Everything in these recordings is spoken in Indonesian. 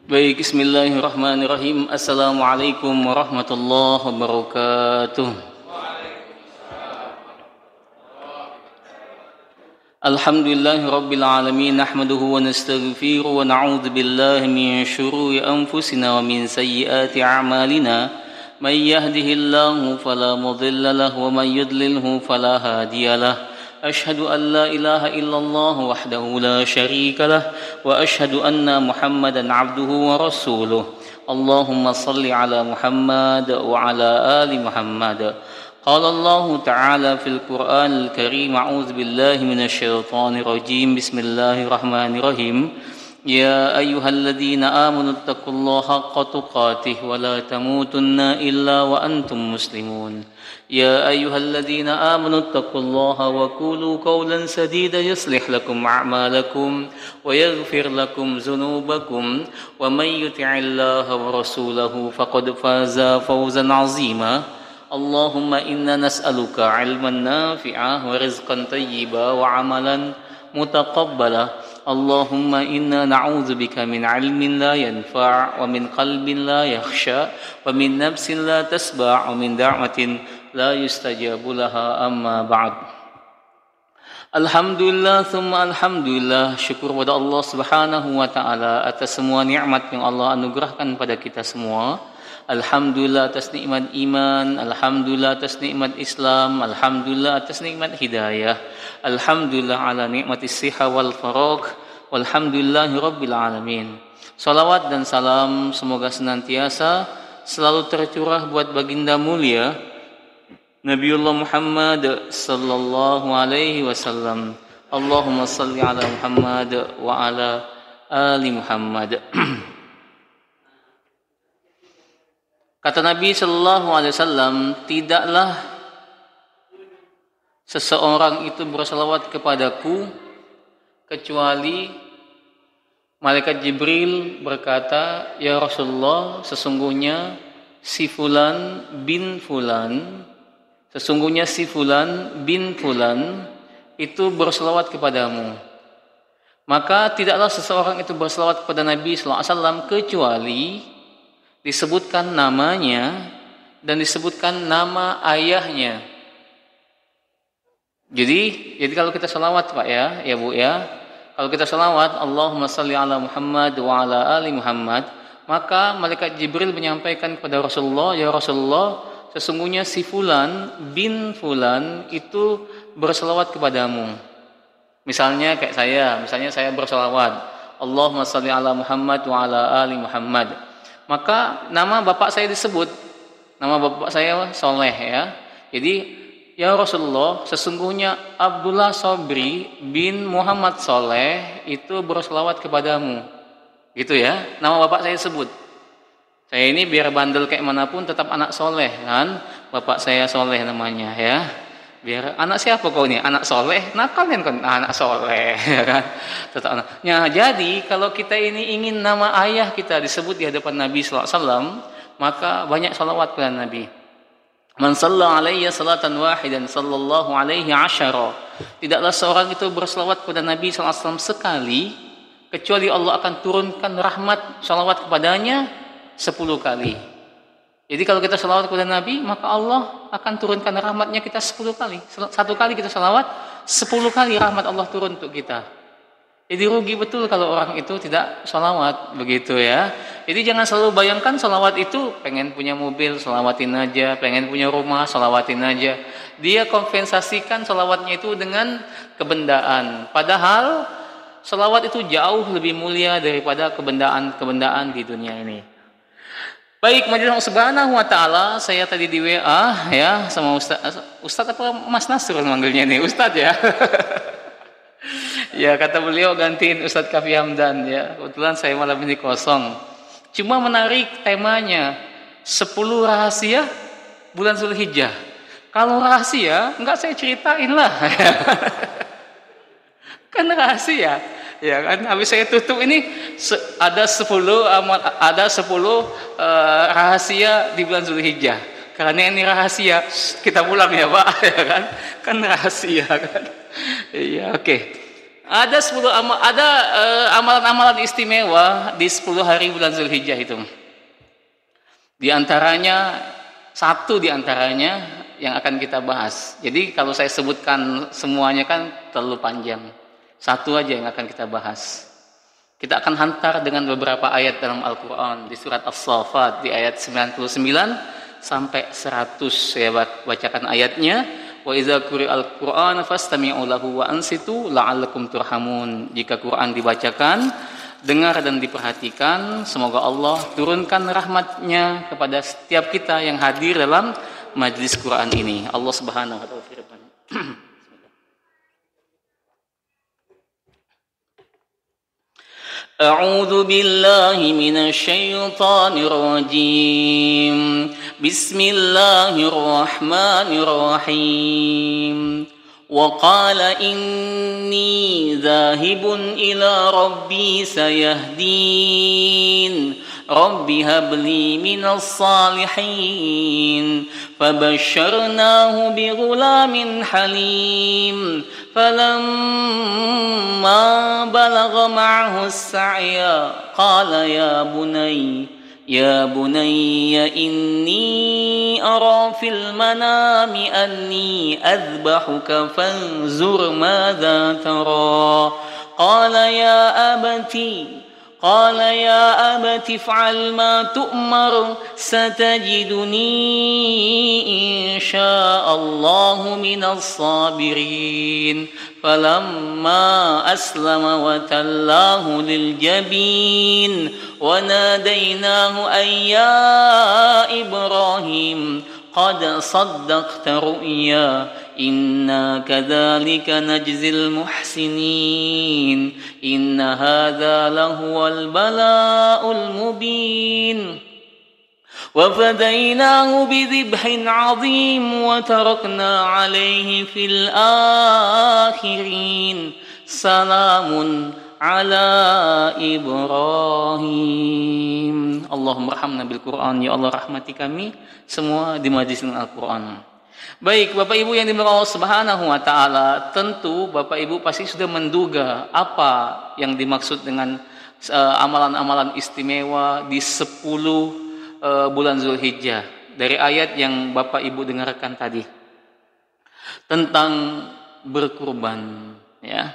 Baik, bismillahirrahmanirrahim. Assalamualaikum warahmatullahi wabarakatuh. Alhamdulillahi rabbil alamin. Nahmaduhu wa nastaghfiruhu wa na'udzu billahi min syururi anfusina wa min sayyiati a'malina. May yahdihillahu fala mudilla lahu wa may yudlilhu fala hadiyalah. أشهد أن لا إله إلا الله وحده لا شريك له وأشهد أن محمدا عبده ورسوله اللهم صل على محمد وعلى آل محمد قال الله تعالى في القرآن الكريم أعوذ بالله من الشيطان الرجيم بسم الله الرحمن الرحيم يا أيها الذين آمنوا اتقوا الله حق تقاته ولا تموتن إلا وأنتم مسلمون يا أيها الذين آمنوا اتقوا الله وقولوا قولا سديدا يصلح لكم أعمالكم ويغفر لكم ذنوبكم ومن يطع الله ورسوله فقد فاز فوزا عظيما اللهم إنا نسألك علما نافعا ورزقا طيبا وعملا متقبلا اللهم إنا نعوذ بك من علم لا ينفع ومن قلب لا يخشى ومن نفس لا تسبع ومن دعوة لا يستجاب لها أما بعد. Alhamdulillah thumma alhamdulillah, syukur pada Allah Subhanahu wa taala atas semua nikmat yang Allah anugerahkan pada kita semua. Alhamdulillah atas nikmat iman, alhamdulillah atas nikmat Islam, alhamdulillah atas nikmat hidayah, alhamdulillah ala nikmatis siha wal faragh, walhamdulillahi rabbil alamin. Salawat dan salam semoga senantiasa selalu tercurah buat baginda mulia Nabiullah Muhammad sallallahu alaihi wasallam. Allahumma salli ala Muhammad wa ala ali Muhammad. Kata Nabi sallallahu alaihi wasallam, tidaklah seseorang itu bersalawat kepadaku kecuali malaikat Jibril berkata, "Ya Rasulullah, sesungguhnya si fulan bin fulan itu berselawat kepadamu." Maka tidaklah seseorang itu berselawat kepada Nabi sallallahu alaihi wasallam kecuali disebutkan namanya dan disebutkan nama ayahnya. Jadi kalau kita salawat Pak ya Bu ya, kalau kita salawat Allahumma salli ala Muhammad wa ala ali Muhammad, maka malaikat Jibril menyampaikan kepada Rasulullah, "Ya Rasulullah, sesungguhnya si fulan bin fulan itu berselawat kepadamu." Misalnya saya berselawat Allahumma salli ala Muhammad wa ala ali Muhammad, maka nama bapak saya disebut, nama bapak saya Soleh ya. Jadi, "Ya Rasulullah, sesungguhnya Abdullah Sobri bin Muhammad Soleh itu berselawat kepadamu." Gitu ya, nama bapak saya sebut. Saya ini biar bandel kayak manapun tetap anak soleh kan, bapak saya Soleh namanya ya. Biar anak siapa kau ini? Anak soleh, nakal kan anak soleh ya kan? Tetap anak. Ya, jadi kalau kita ini ingin nama ayah kita disebut di hadapan Nabi sallallahu alaihi wasallam, maka banyak salawat kepada Nabi. Man shalla alayya salatan wahidan sallallahu alaihi asyara. Tidaklah seorang itu berselawat kepada Nabi sallallahu alaihi wasallam sekali kecuali Allah akan turunkan rahmat salawat kepadanya 10 kali. Jadi kalau kita salawat kepada Nabi, maka Allah akan turunkan rahmatnya kita 10 kali. Satu kali kita salawat, 10 kali rahmat Allah turun untuk kita. Jadi rugi betul kalau orang itu tidak salawat, begitu ya. Jadi jangan selalu bayangkan salawat itu pengen punya mobil, salawatin aja, pengen punya rumah, salawatin aja. Dia kompensasikan salawatnya itu dengan kebendaan. Padahal salawat itu jauh lebih mulia daripada kebendaan di dunia ini. Baik, majelis Allah Subhanahu wa taala, saya tadi di WA ya sama Ustaz apa Mas Nasrul manggilnya nih, Ustaz ya. Ya, kata beliau gantiin Ustaz Kafi Hamdan ya. Kebetulan saya malam ini kosong. Cuma menarik temanya 10 rahasia bulan Zulhijjah. Kalau rahasia enggak saya ceritain lah. Kan rahasia. Ya kan, habis saya tutup ini ada 10 rahasia di bulan Zulhijjah. Karena ini rahasia, kita pulang ya Pak, ya kan? Kan rahasia kan. Iya, oke. Ada 10 amalan-amalan istimewa di 10 hari bulan Zulhijjah itu. Di antaranya, satu di antaranya yang akan kita bahas. Jadi kalau saya sebutkan semuanya kan terlalu panjang. Satu aja yang akan kita bahas. Kita akan hantar dengan beberapa ayat dalam Al-Quran. Di surat As-Saffat di ayat 99 sampai 100. Saya bacakan ayatnya. Wa idza quri'al Qur'an fastami'u lahu wa ansitu la'allakum turhamun. Jika Quran dibacakan, dengar dan diperhatikan, semoga Allah turunkan rahmatnya kepada setiap kita yang hadir dalam majlis Quran ini. Allah Subhanahu wa taala firman. A'udzu billahi minasy syaithanir rajim. Bismillahirrahmanirrahim. وقال إني ذاهب إلى ربي سيهدين رب هب لي من الصالحين فبشرناه بغلام حليم فلما بلغ معه السعي قال يا بني إني أرى في المنام أني أذبحك فانظر ماذا ترى قال يا أبت افعل ما تؤمر ستجدني إن شاء الله من الصابرين فلما أسلم وتلاه للجبين وناديناه أن يا إبراهيم قد صدقت رؤيا إنا كذلك نجزي المحسنين إن هذا لهو البلاء المبين وفديناه بذبح عظيم وتركنا عليه في الآخرين سلام على Ibrahim. Allahumma rahmna bil Quran. Ya Allah, rahmati kami semua di majlis Al-Quran. Baik, Bapak Ibu yang dimuliakan Allah Subhanahu wa taala, tentu Bapak Ibu pasti sudah menduga apa yang dimaksud dengan amalan-amalan istimewa di 10 bulan Zulhijjah dari ayat yang Bapak Ibu dengarkan tadi tentang berkurban, ya.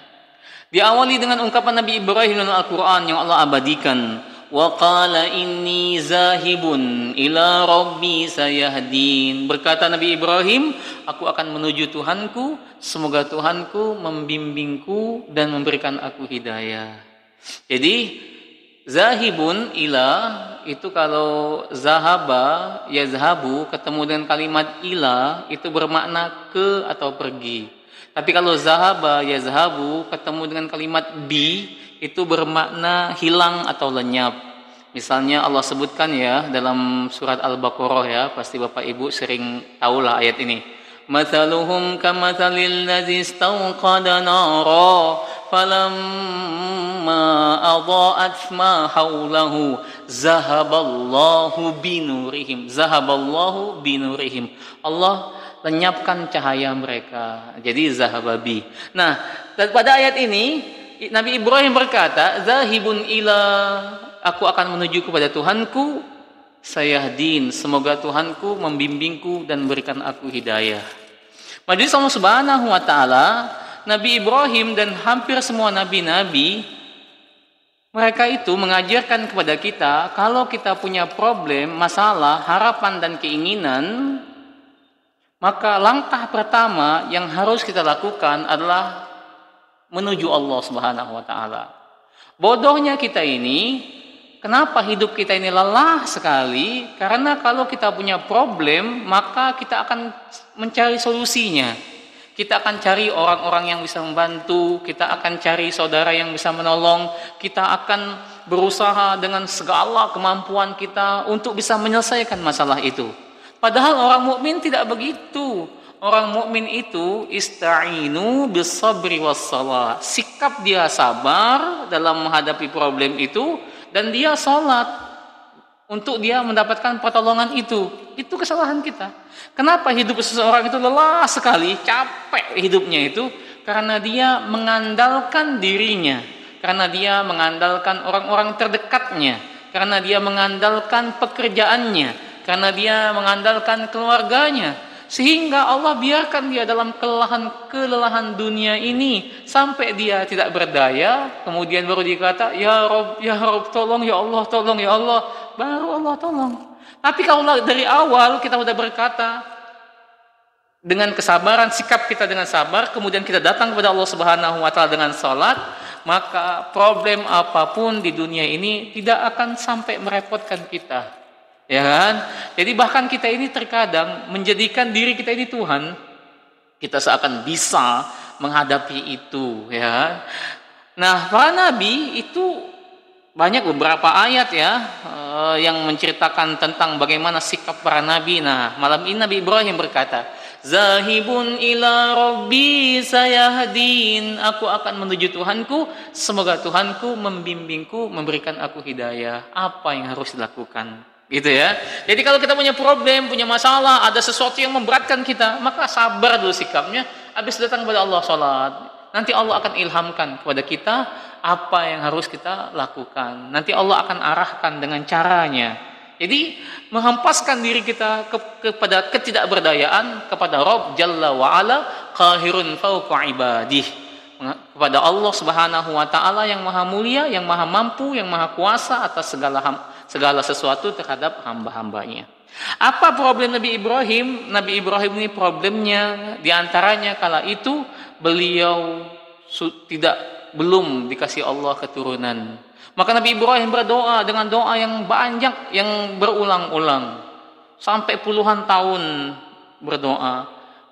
Diawali dengan ungkapan Nabi Ibrahim dalam Al-Quran yang Allah abadikan. Wa qala inni zahibun ila rabbi sayahdin. Berkata Nabi Ibrahim, aku akan menuju Tuhanku, semoga Tuhanku membimbingku dan memberikan aku hidayah. Jadi zahibun ila itu kalau zahaba yazhabu ketemu dengan kalimat ila itu bermakna ke atau pergi. Tapi kalau zahaba yazhabu ketemu dengan kalimat bi itu bermakna hilang atau lenyap. Misalnya Allah sebutkan ya dalam surat Al-Baqarah ya, pasti Bapak Ibu sering tahulah ayat ini. Mathaluhum kamathalil ladzi istawqada nara falamma adha'at ma hawlahu zahaballahu binurihim. Zahaballahu binurihim. Allah lenyapkan cahaya mereka. Jadi zahababi. Nah, pada ayat ini Nabi Ibrahim berkata, "Zahibun ila, aku akan menuju kepada Tuhanku, sayahdin, semoga Tuhanku membimbingku dan berikan aku hidayah." Majlis Allah Subhanahu wa taala, Nabi Ibrahim dan hampir semua nabi-nabi mereka itu mengajarkan kepada kita kalau kita punya problem, masalah, harapan dan keinginan, maka langkah pertama yang harus kita lakukan adalah menuju Allah Subhanahu wa taala. Bodohnya kita ini, kenapa hidup kita ini lelah sekali? Karena kalau kita punya problem, maka kita akan mencari solusinya. Kita akan cari orang-orang yang bisa membantu, kita akan cari saudara yang bisa menolong, kita akan berusaha dengan segala kemampuan kita untuk bisa menyelesaikan masalah itu. Padahal orang mukmin tidak begitu. Orang mukmin itu ista'inu bis-sabri was-shalah. Sikap dia sabar dalam menghadapi problem itu dan dia salat untuk dia mendapatkan pertolongan itu. Itu kesalahan kita. Kenapa hidup seseorang itu lelah sekali, capek hidupnya itu? karena dia mengandalkan dirinya, karena dia mengandalkan orang-orang terdekatnya, karena dia mengandalkan pekerjaannya, karena dia mengandalkan keluarganya, sehingga Allah biarkan dia dalam kelelahan dunia ini sampai dia tidak berdaya, kemudian baru dikata ya Rob tolong ya Allah, tolong ya Allah, baru Allah tolong. Tapi kalau dari awal kita sudah berkata dengan kesabaran, sikap kita dengan sabar, kemudian kita datang kepada Allah Subhanahu wa taala dengan salat, maka problem apapun di dunia ini tidak akan sampai merepotkan kita. Ya kan? Jadi bahkan kita ini terkadang menjadikan diri kita ini Tuhan, kita seakan bisa menghadapi itu, ya. Nah, para nabi itu banyak beberapa ayat ya yang menceritakan tentang bagaimana sikap para nabi. Nah, malam ini Nabi Ibrahim berkata, Zahibun ila Rabbi sayahdin. Aku akan menuju Tuhanku, semoga Tuhanku membimbingku, memberikan aku hidayah. Apa yang harus dilakukan? Gitu ya. Jadi kalau kita punya problem, punya masalah, ada sesuatu yang memberatkan kita, maka sabar dulu sikapnya. Habis datang kepada Allah salat. Nanti Allah akan ilhamkan kepada kita apa yang harus kita lakukan. Nanti Allah akan arahkan dengan caranya. Jadi menghempaskan diri kita kepada ketidakberdayaan kepada Rabb Jalla wa Ala qahirun fawqa ibadih, kepada Allah Subhanahu wa taala yang maha mulia, yang maha mampu, yang maha kuasa atas segala sesuatu terhadap hamba-hambanya. Apa problem Nabi Ibrahim? Nabi Ibrahim ini problemnya diantaranya kala itu beliau belum dikasih Allah keturunan. Maka Nabi Ibrahim berdoa dengan doa yang banyak, yang berulang-ulang sampai puluhan tahun berdoa.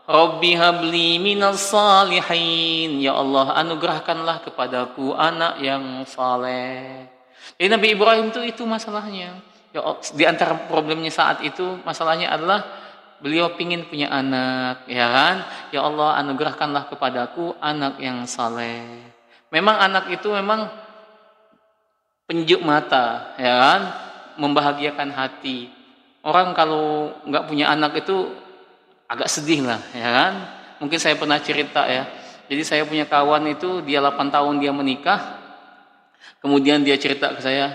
Rabbi habli minas salihin, ya Allah anugerahkanlah kepadaku anak yang saleh. Jadi Nabi Ibrahim itu masalahnya. Ya, di antara problemnya saat itu masalahnya adalah beliau pingin punya anak, ya kan? Ya Allah anugerahkanlah kepadaku anak yang saleh. Memang anak itu memang penyejuk mata, ya kan? Membahagiakan hati. Orang kalau nggak punya anak itu agak sedih lah, ya kan? Mungkin saya pernah cerita ya. Jadi saya punya kawan itu, dia 8 tahun dia menikah. Kemudian dia cerita ke saya,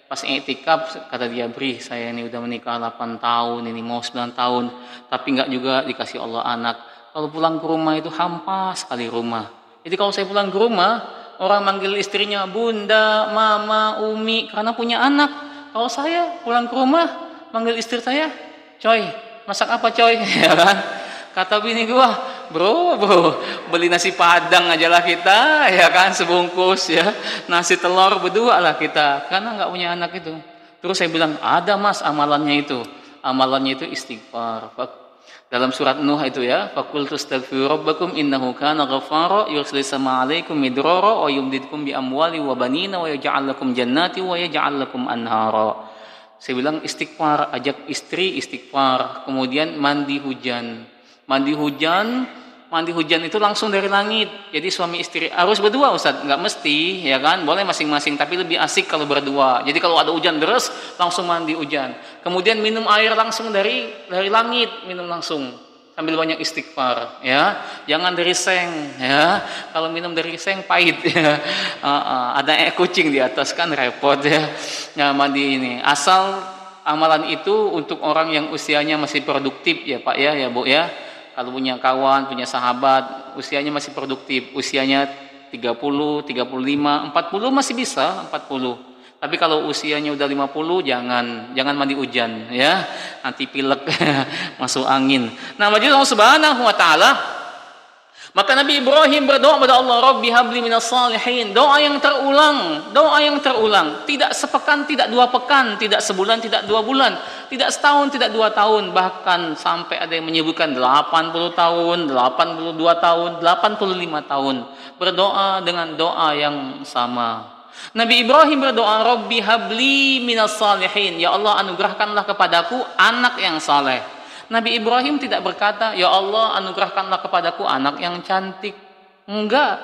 pas i'tikaf kata dia, "Bri, saya ini udah menikah 8 tahun, ini mau 9 tahun, tapi nggak juga dikasih Allah anak. Kalau pulang ke rumah itu hampa sekali rumah. Jadi kalau saya pulang ke rumah, orang manggil istrinya Bunda, Mama, Umi karena punya anak. Kalau saya pulang ke rumah manggil istri saya, Coy, masak apa Coy?" Ya kan? Kata bini gua, bro, beli nasi padang aja lah kita, ya kan, sebungkus ya, nasi telur berdua lah kita, karena nggak punya anak itu. Terus saya bilang, ada mas amalannya itu istighfar. Dalam surat Nuh itu ya, faqultu astaghfiru rabbakum innahu kana ghaffara yursilis sama alaikum midrara wa yumdidkum bi amwali wa banina wa yaj'al lakum jannati wa yaj'al lakum anhara. Saya bilang istighfar, ajak istri istighfar, kemudian mandi hujan. Mandi hujan itu langsung dari langit. Jadi suami istri harus berdua, Ustaz, nggak mesti, ya kan? Boleh masing-masing, tapi lebih asik kalau berdua. Jadi kalau ada hujan deras, langsung mandi hujan. Kemudian minum air langsung dari langit, minum langsung sambil banyak istighfar, ya. Jangan dari seng, ya. Kalau minum dari seng pahit, ya. Ada kucing di atas kan repot ya. Ya mandi ini. Asal amalan itu untuk orang yang usianya masih produktif ya Pak ya Bu ya. Kalau punya kawan, punya sahabat, usianya masih produktif, usianya 30, 35, 40 masih bisa, 40. Tapi kalau usianya udah 50, jangan mandi hujan ya. Nanti pilek masuk angin. Nah, majelis Allah Subhanahu wa taala, maka Nabi Ibrahim berdoa kepada Allah, Rabbi habli minas salihin. Doa yang terulang. Tidak sepekan, tidak 2 pekan, tidak sebulan, tidak 2 bulan, tidak setahun, tidak 2 tahun, bahkan sampai ada yang menyebutkan 80 tahun, 82 tahun, 85 tahun. Berdoa dengan doa yang sama. Nabi Ibrahim berdoa, Rabbi habli minas salihin. Ya Allah anugerahkanlah kepadaku anak yang saleh. Nabi Ibrahim tidak berkata, ya Allah anugerahkanlah kepadaku anak yang cantik. Enggak.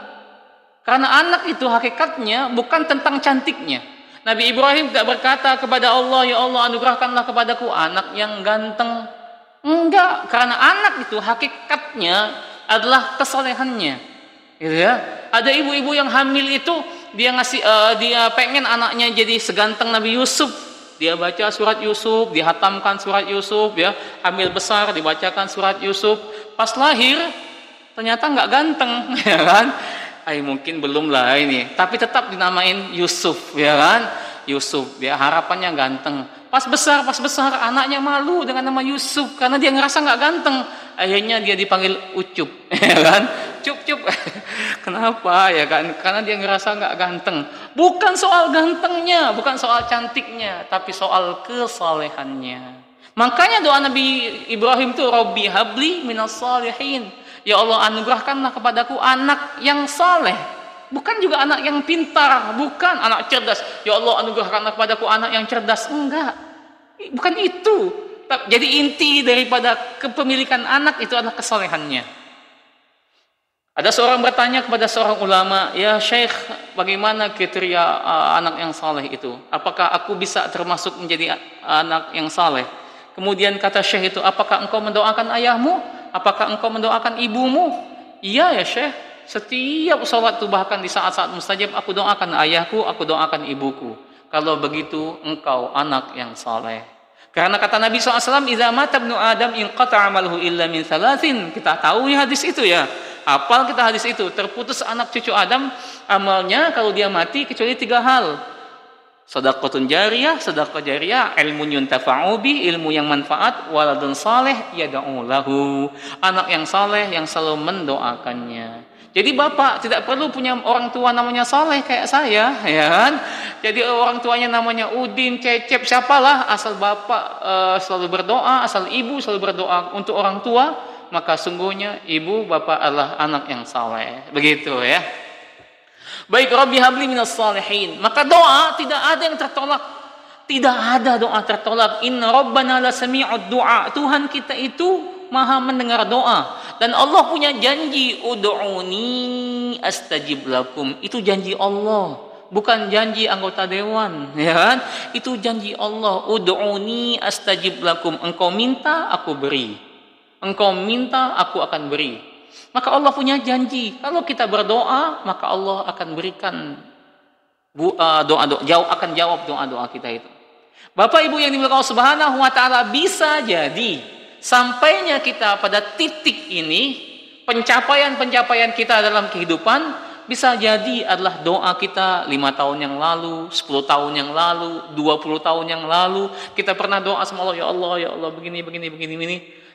Karena anak itu hakikatnya bukan tentang cantiknya. Nabi Ibrahim tidak berkata kepada Allah, ya Allah anugerahkanlah kepadaku anak yang ganteng. Enggak. Karena anak itu hakikatnya adalah kesalehannya. gitu ya. Ada ibu-ibu yang hamil itu dia ngasih dia pengen anaknya jadi seganteng Nabi Yusuf. Dia baca surat Yusuf, dihatamkan surat Yusuf ya, hamil besar dibacakan surat Yusuf. Pas lahir ternyata nggak ganteng ya kan. Mungkin belum lah ini, tapi tetap dinamain Yusuf ya kan. Yusuf, dia harapannya ganteng. Pas besar anaknya malu dengan nama Yusuf karena dia ngerasa nggak ganteng. Akhirnya dia dipanggil Ucup, ya kan? Cup. Kenapa ya kan? Karena dia ngerasa nggak ganteng. Bukan soal gantengnya, bukan soal cantiknya, tapi soal kesalehannya. Makanya doa Nabi Ibrahim itu Robbi habli minas salihin. Ya Allah, anugerahkanlah kepadaku anak yang saleh. Bukan juga anak yang pintar, bukan anak cerdas. Ya Allah, anugerahkanlah kepadaku anak yang cerdas. Enggak. Bukan itu. Jadi inti daripada kepemilikan anak itu adalah kesalehannya. Ada seorang bertanya kepada seorang ulama, "Ya Syekh, bagaimana kriteria anak yang saleh itu? Apakah aku bisa termasuk menjadi anak yang saleh?" Kemudian kata Syekh itu, "Apakah engkau mendoakan ayahmu? Apakah engkau mendoakan ibumu?" "Iya ya Syekh, setiap sholat itu bahkan di saat-saat mustajab aku doakan ayahku, aku doakan ibuku. Kalau begitu engkau anak yang saleh." Karena kata Nabi SAW, "Idza mata ibnu Adam inqata'a amaluhu illa min thalathin." Kita tahu ya hadis itu ya. Hafal kita hadis itu. Terputus anak cucu Adam amalnya kalau dia mati kecuali 3 hal. Shadaqatun jariyah, sedekah jariyah, ilmun yuntafa'u bi, ilmu yang manfaat, waladun saleh yad'u lahu. Anak yang saleh yang selalu mendoakannya. Jadi bapak tidak perlu punya orang tua namanya saleh kayak saya, ya kan? Jadi orang tuanya namanya Udin, Cecep, siapalah, asal bapak selalu berdoa, asal ibu selalu berdoa untuk orang tua, maka sungguhnya ibu bapak adalah anak yang saleh. Begitu ya. Baik, Rabbi habli minas salihin. Maka doa tidak ada yang tertolak. Tidak ada doa tertolak. Inna rabbana la sami'ud du'a. Tuhan kita itu Maha mendengar doa. Dan Allah punya janji, ud'uni astajib lakum. Itu janji Allah, bukan janji anggota dewan, ya kan? Itu janji Allah, ud'uni astajib lakum. Engkau minta, aku beri. Engkau minta, aku akan beri. Maka Allah punya janji, kalau kita berdoa, maka Allah akan berikan akan jawab doa-doa kita itu. Bapak Ibu yang dimuliakan Allah Subhanahu wa taala, bisa jadi sampainya kita pada titik ini, pencapaian-pencapaian kita dalam kehidupan bisa jadi adalah doa kita 5 tahun yang lalu, 10 tahun yang lalu, 20 tahun yang lalu. Kita pernah doa sama Allah, ya Allah, begini.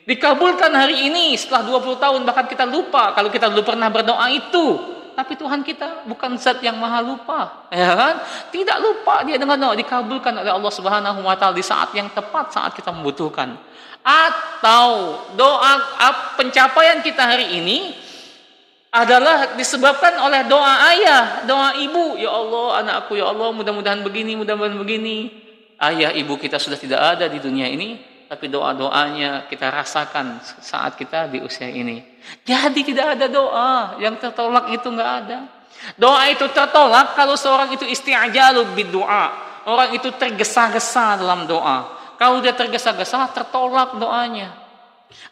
Dikabulkan hari ini setelah 20 tahun, bahkan kita lupa kalau kita dulu pernah berdoa itu. Tapi Tuhan kita bukan zat yang maha lupa, ya kan? Tidak lupa dia dengan doa, dikabulkan oleh Allah Subhanahu wa taala di saat yang tepat, saat kita membutuhkan. Atau doa pencapaian kita hari ini adalah disebabkan oleh doa ayah, doa ibu. Ya Allah, anakku, ya Allah, mudah-mudahan begini. Ayah ibu kita sudah tidak ada di dunia ini, tapi doa-doanya kita rasakan saat kita di usia ini. Jadi tidak ada doa yang tertolak, itu nggak ada. Doa itu tertolak kalau seorang itu isti'jalu bid-du'a. Orang itu tergesa-gesa dalam doa. Kalau dia tergesa-gesa, tertolak doanya.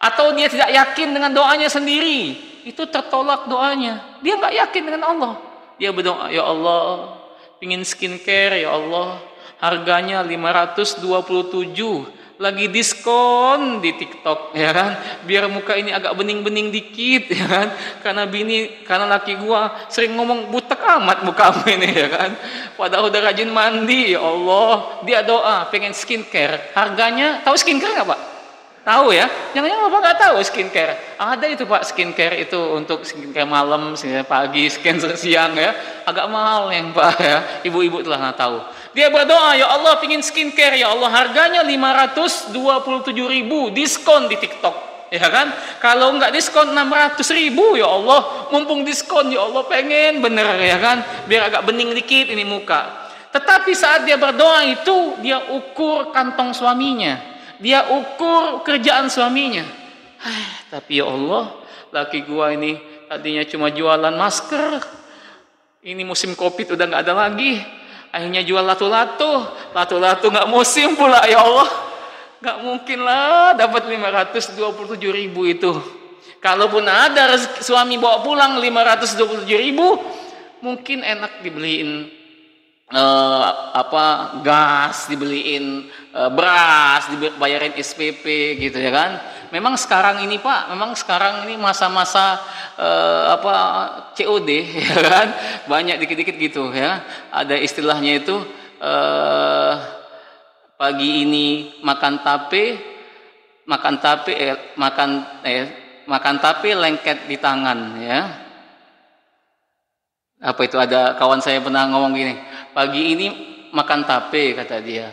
Atau dia tidak yakin dengan doanya sendiri, itu tertolak doanya. Dia nggak yakin dengan Allah. Dia berdoa, ya Allah, pingin skincare, ya Allah, harganya 527, lagi diskon di TikTok, ya kan? Biar muka ini agak bening-bening dikit, ya kan? Karena laki gua sering ngomong butek amat mukamu ini, ya kan? Padahal udah rajin mandi, ya Allah. Dia doa pengen skincare. Harganya, tahu skincare nggak Pak? Tahu ya? Jangan-jangan Bapak nggak tahu skincare. Ada itu Pak, skincare itu untuk skincare malam, skincare pagi, skincare siang ya. Agak mahal yang Pak ya. Ibu-ibu telah nggak tahu. Dia berdoa, ya Allah pingin skincare, ya Allah harganya 527.000, diskon di TikTok, ya kan? Kalau nggak diskon 600.000, ya Allah, mumpung diskon, ya Allah pengen bener, ya kan? Biar agak bening dikit ini muka. Tetapi saat dia berdoa itu, dia ukur kantong suaminya, dia ukur kerjaan suaminya. Tapi ya Allah, laki gua ini tadinya cuma jualan masker, ini musim Covid udah nggak ada lagi. Akhirnya jual lato-lato nggak musim pula, ya Allah, nggak mungkin lah dapat 527.000 itu. Kalaupun ada suami bawa pulang 527.000, mungkin enak dibeliin gas, dibeliin beras, dibayarin SPP gitu ya kan. Memang sekarang ini Pak, memang sekarang ini masa-masa COD ya kan, banyak dikit-dikit gitu ya. Ada istilahnya itu pagi ini makan tape lengket di tangan ya. Apa itu, ada kawan saya pernah ngomong gini, pagi ini makan tape kata dia,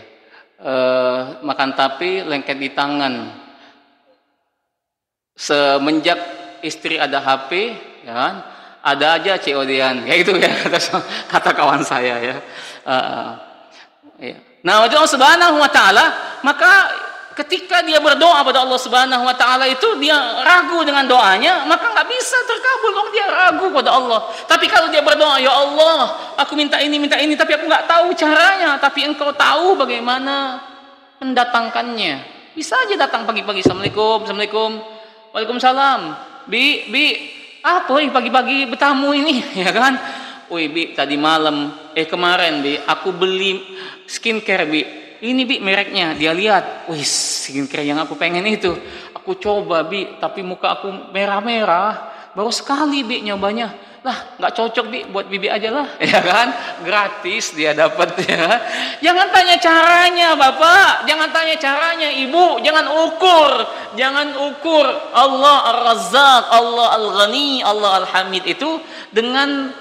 makan tape lengket di tangan, semenjak istri ada HP ya kan, ada aja COD-an kayak gitu ya, kata kawan saya ya. Nah, Allah Subhanahu wa taala, maka ketika dia berdoa pada Allah Subhanahu wa taala itu dia ragu dengan doanya, maka nggak bisa terkabul kalau dia ragu pada Allah. Tapi kalau dia berdoa, ya Allah, aku minta ini, tapi aku nggak tahu caranya, tapi Engkau tahu bagaimana mendatangkannya. Bisa aja datang pagi-pagi, Assalamualaikum, Waalaikumsalam. Bi, apa pagi-pagi bertamu ini ya kan? Woi Bi, tadi malam kemarin Bi, aku beli skincare Bi. Ini Bi mereknya, dia lihat, wih skincare yang aku pengen itu, aku coba Bi, tapi muka aku merah-merah, baru sekali Bi nyobanya, lah nggak cocok Bi, buat Bibi aja lah, ya kan, gratis dia dapat ya. Jangan tanya caranya Bapak, jangan tanya caranya Ibu, jangan ukur Allah Ar-Razzaq, Allah Al-Ghani, Allah Al-Hamid itu dengan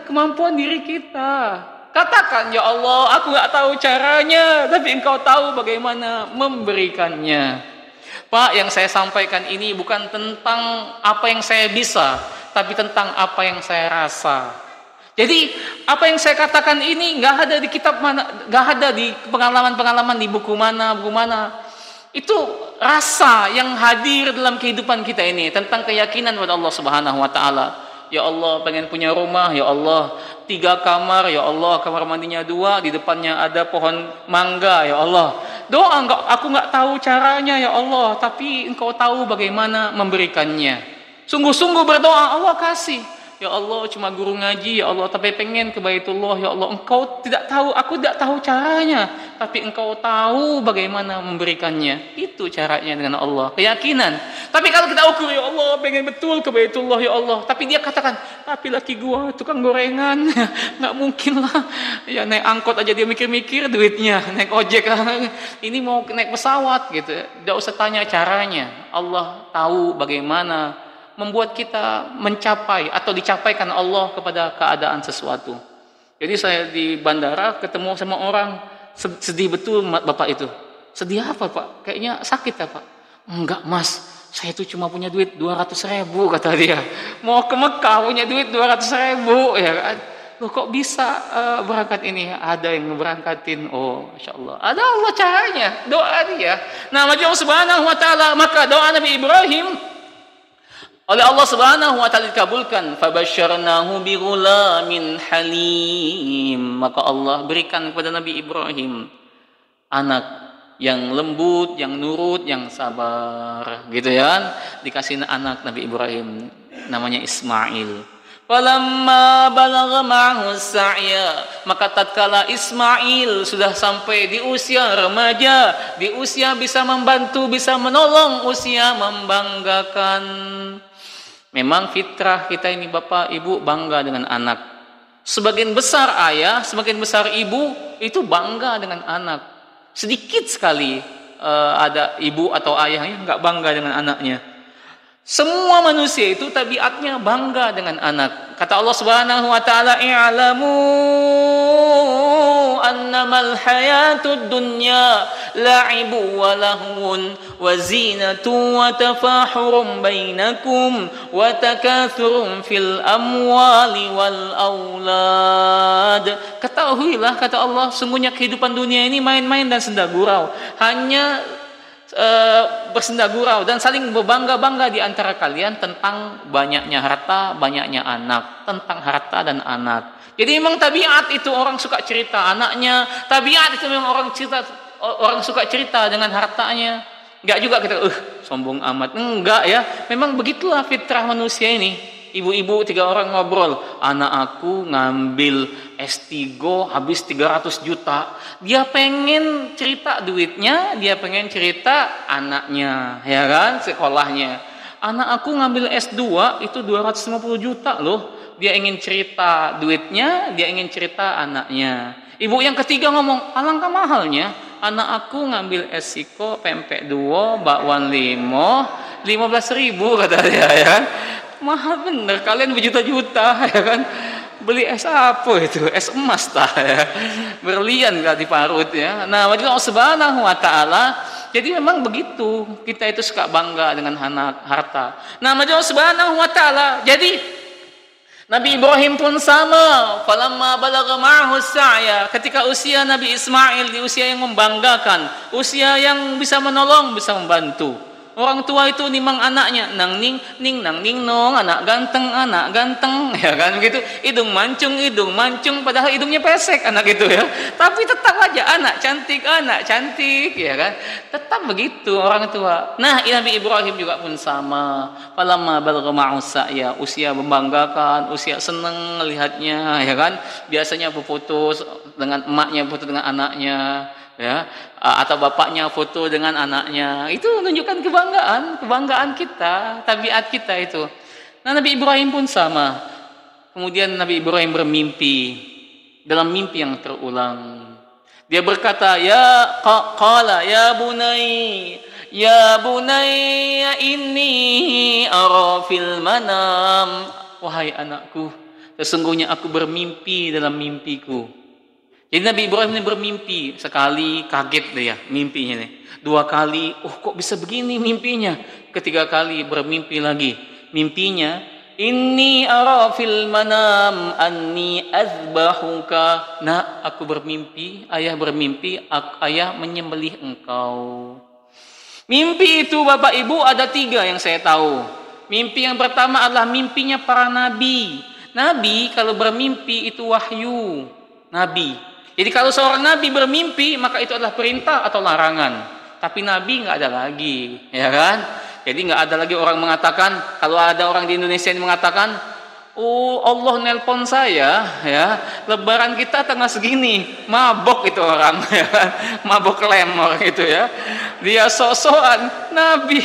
kemampuan diri kita. Katakan, ya Allah, aku nggak tahu caranya, tapi Engkau tahu bagaimana memberikannya. Pak, yang saya sampaikan ini bukan tentang apa yang saya bisa, tapi tentang apa yang saya rasa. Jadi apa yang saya katakan ini nggak ada di kitab mana, nggak ada di pengalaman-pengalaman di buku mana. Itu rasa yang hadir dalam kehidupan kita ini tentang keyakinan pada Allah Subhanahu Wa Taala. Ya Allah, pengen punya rumah, ya Allah, 3 kamar, ya Allah, kamar mandinya 2, di depannya ada pohon mangga, ya Allah. Doa, aku nggak tahu caranya, ya Allah, tapi Engkau tahu bagaimana memberikannya. Sungguh-sungguh berdoa, Allah kasih. Ya Allah, cuma guru ngaji, ya Allah, tapi pengen ke Baitullah, ya Allah. Engkau tidak tahu, aku tidak tahu caranya, tapi Engkau tahu bagaimana memberikannya. Itu caranya dengan Allah, keyakinan. Tapi kalau kita ukur, ya Allah, pengen betul ke Baitullah, ya Allah, tapi dia katakan, tapi laki gua tukang gorengan, nggak mungkin lah. Ya naik angkot aja dia mikir-mikir duitnya, naik ojek, ini mau naik pesawat gitu. Tidak usah tanya caranya. Allah tahu bagaimana membuat kita mencapai atau dicapaikan Allah kepada keadaan sesuatu. Jadi saya di bandara ketemu sama orang, sedih betul Bapak itu. Sedih apa Pak? Kayaknya sakit ya Pak? Enggak Mas, saya itu cuma punya duit 200.000 kata dia. Mau ke Mekah punya duit 200.000 ya kan? Loh kok bisa berangkat ini? Ada yang berangkatin. Oh Masya Allah, ada Allah caranya, doa dia. Nah, Allah Subhanahu Wa Taala, maka doa Nabi Ibrahim oleh Allah Subhanahu wa taala dikabulkan, fabasyarnahu bighulamin halim. Maka Allah berikan kepada Nabi Ibrahim anak yang lembut, yang nurut, yang sabar, gitu ya. Dikasih anak Nabi Ibrahim namanya Ismail. Falamma balagha ma'ahu sa'ya, maka tatkala Ismail sudah sampai di usia remaja, di usia bisa membantu, bisa menolong, usia membanggakan. Memang fitrah kita ini Bapak Ibu bangga dengan anak. Sebagian besar ayah, sebagian besar ibu itu bangga dengan anak. Sedikit sekali ada ibu atau ayah yang nggak bangga dengan anaknya. Semua manusia itu tabiatnya bangga dengan anak. Kata Allah Subhanahu wa taala, "I'lamu annamal hayatud dunya la'ibu wa lahwun wa zinatu wa tafahurum bainakum wa takathurun fil amwali wal aulad." Ketahuilah, kata Allah, sungguhnya kehidupan dunia ini main-main dan senda gurau. Hanya bersenda gurau dan saling berbangga-bangga di antara kalian tentang banyaknya harta, banyaknya anak, tentang harta dan anak. Jadi memang tabiat itu orang suka cerita anaknya, tabiat itu memang orang suka cerita dengan hartanya. Enggak juga kita, sombong amat. Enggak ya. Memang begitulah fitrah manusia ini. Ibu-ibu 3 orang ngobrol, anak aku ngambil S3 habis 300 juta. Dia pengen cerita duitnya, dia pengen cerita anaknya, ya kan, sekolahnya. Anak aku ngambil S2 itu 250 juta loh. Dia ingin cerita duitnya, dia ingin cerita anaknya. Ibu yang ketiga ngomong, alangkah mahalnya. Anak aku ngambil S-Siko, pempek 2, bakwan 5, 15.000 kata dia, ya kan. Mahal bener, kalian berjuta-juta, ya kan. Beli es apa itu? Es emas tah, ya. Berlian gak diparut, ya. Nah, Allah Subhanahu wa taala, jadi memang begitu. Kita itu suka bangga dengan harta. Nah, Allah Subhanahu wa taala, jadi Nabi Ibrahim pun sama. Falamma balagha ma'ahu sa'ya, ketika usia Nabi Ismail di usia yang membanggakan, usia yang bisa menolong, bisa membantu. Orang tua itu nimang anaknya, nang ning nang ning nong, anak ganteng, ya kan begitu. Hidung mancung, padahal hidungnya pesek anak itu ya. Tapi tetap aja anak cantik, ya kan. Tetap begitu orang tua. Nah, Nabi Ibrahim juga pun sama. Falamma balagha ma'ahu sa'ya, usia membanggakan, usia seneng melihatnya, ya kan. Biasanya berfoto dengan emaknya, foto dengan anaknya, ya, atau bapaknya foto dengan anaknya. Itu menunjukkan kebanggaan kita, tabiat kita itu. Nah, Nabi Ibrahim pun sama. Kemudian Nabi Ibrahim bermimpi dalam mimpi yang terulang. Dia berkata, qala ya bunai inni ara fil manam. Wahai anakku, sesungguhnya aku bermimpi dalam mimpiku. Jadi Nabi Ibrahim ini bermimpi. Sekali kaget dia mimpinya nih. 2 kali, kok bisa begini mimpinya. 3 kali bermimpi lagi. Mimpinya, inni ara fil manam anni azbahuka. Nah, aku bermimpi, ayah bermimpi, ayah menyembelih engkau. Mimpi itu Bapak Ibu ada 3 yang saya tahu. Mimpi yang pertama adalah mimpinya para nabi. Nabi kalau bermimpi itu wahyu. Nabi. Jadi kalau seorang nabi bermimpi, maka itu adalah perintah atau larangan. Tapi nabi nggak ada lagi, ya kan? Jadi nggak ada lagi orang mengatakan, kalau ada orang di Indonesia yang mengatakan, Allah nelpon saya, ya, lebaran kita tanggal segini, mabok itu orang, ya kan? Mabok lem orang itu, ya. Dia sok-sokan nabi,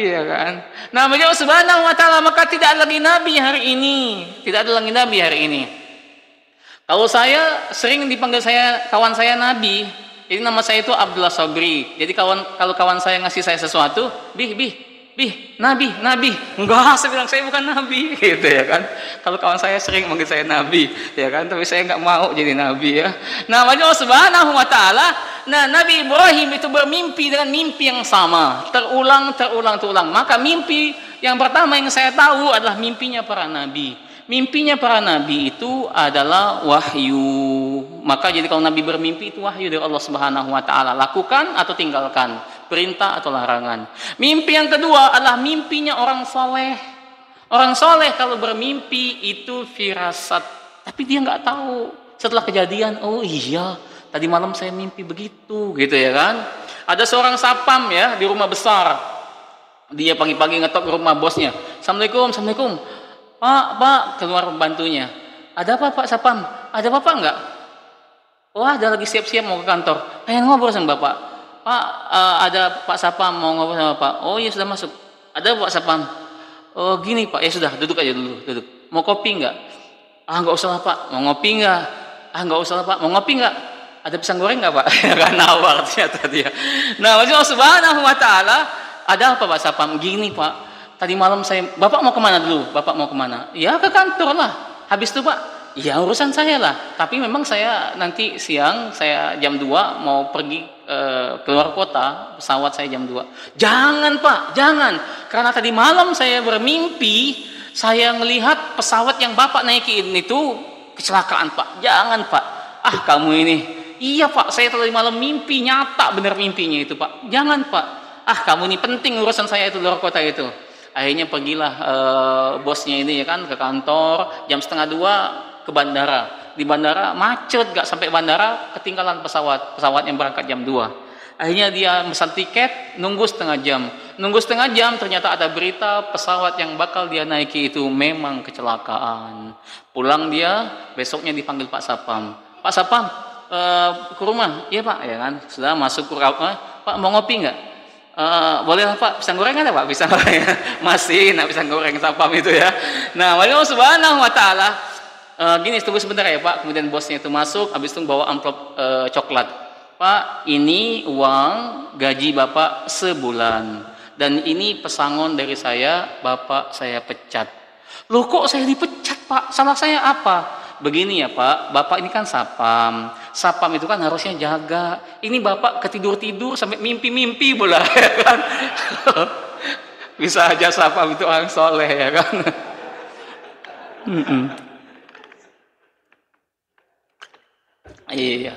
ya kan? Nah, Allah Subhanahu wa taala, maka tidak ada lagi nabi hari ini. Tidak ada lagi nabi hari ini. Kalau saya sering dipanggil kawan saya nabi. Jadi nama saya itu Abdullah Sobri. Jadi kalau kawan saya ngasih saya sesuatu, nabi. Enggak, saya bilang saya bukan nabi, gitu ya kan. Kalau kawan saya sering manggil saya nabi, ya kan. Tapi saya nggak mau jadi nabi, ya. Nah, Allah Subhanahu wa taala, nah, Nabi Ibrahim itu bermimpi dengan mimpi yang sama, terulang. Maka mimpi yang pertama yang saya tahu adalah mimpinya para nabi. Mimpinya para nabi itu adalah wahyu. Maka jadi kalau nabi bermimpi itu wahyu dari Allah Subhanahu wa taala. Lakukan atau tinggalkan, perintah atau larangan. Mimpi yang kedua adalah mimpinya orang soleh. Orang soleh kalau bermimpi itu firasat, tapi dia nggak tahu. Setelah kejadian, oh iya, tadi malam saya mimpi begitu, gitu ya kan. Ada seorang sapam ya di rumah besar. Dia pagi-pagi ngetok ke rumah bosnya. Assalamualaikum. Pak, keluar pembantunya. Ada apa Pak Sapam? Ada apa enggak? Oh, ada lagi siap-siap mau ke kantor. Pengen ngobrol sama Bapak. Pak, ada Pak Sapam mau ngobrol sama Bapak. Oh iya, sudah masuk. Ada Pak Sapam. Oh gini Pak, ya sudah, duduk aja dulu. Mau kopi enggak? Enggak usah lah Pak. Mau ngopi enggak? Enggak usah lah Pak. Mau ngopi enggak? Ada pisang goreng enggak Pak? Kan nawar ternyata dia. Nah, Allah Subhanahu wa taala, ada apa Pak Sapam? Gini Pak, tadi malam Bapak mau kemana dulu? Bapak mau kemana? Ya ke kantor lah. Habis itu Pak, ya urusan saya lah. Tapi memang saya nanti siang, saya jam 2 mau pergi keluar kota, pesawat saya jam 2. Jangan Pak, jangan. Karena tadi malam saya bermimpi, saya melihat pesawat yang Bapak naikin itu kecelakaan Pak. Jangan Pak. Kamu ini. Iya Pak, saya tadi malam mimpi, nyata bener mimpinya itu Pak. Jangan Pak. Kamu ini penting urusan saya itu luar kota itu. Akhirnya pergilah bosnya ini ya kan ke kantor. Jam 1:30 ke bandara. Di bandara macet, gak sampai bandara, ketinggalan pesawat yang berangkat jam 2. Akhirnya dia pesan tiket, nunggu setengah jam. Nunggu setengah jam, ternyata ada berita pesawat yang bakal dia naiki itu memang kecelakaan. Pulang dia, besoknya dipanggil Pak Sapam. Pak Sapam, ke rumah? Iya Pak, ya kan. Sudah masuk ke rumah. Pak mau ngopi nggak? Boleh lah Pak, pisang goreng ada Pak? Pisang goreng masih, nah pisang goreng Sapam itu ya. Nah, Allah Subhanahu Wa Taala gini, tunggu sebentar ya Pak. Kemudian bosnya itu masuk, habis itu bawa amplop coklat. Pak, ini uang gaji Bapak sebulan. Dan ini pesangon dari saya, Bapak saya pecat. Loh kok saya dipecat Pak? Salah saya apa? Begini ya Pak, Bapak ini kan sapam. Sapam itu kan harusnya jaga. Ini Bapak ketidur-tidur sampai mimpi-mimpi pula ya kan. Bisa aja sapam itu orang soleh ya kan. Iya.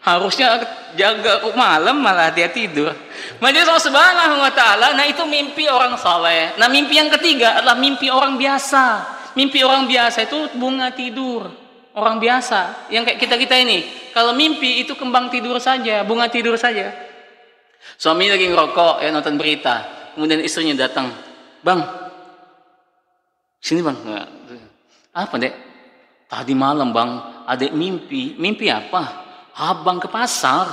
Harusnya jaga malam malah dia tidur. Majelis Allah Subhanahu Wa Taala. Nah itu mimpi orang saleh. Nah mimpi yang ketiga adalah mimpi orang biasa. Mimpi orang biasa itu bunga tidur. Orang biasa yang kayak kita ini. Kalau mimpi itu kembang tidur saja, bunga tidur saja. Suami lagi ngerokok ya, nonton berita. Kemudian istrinya datang, Bang, sini Bang. Apa Dek? Tadi malam Bang, adek mimpi apa? Abang ke pasar,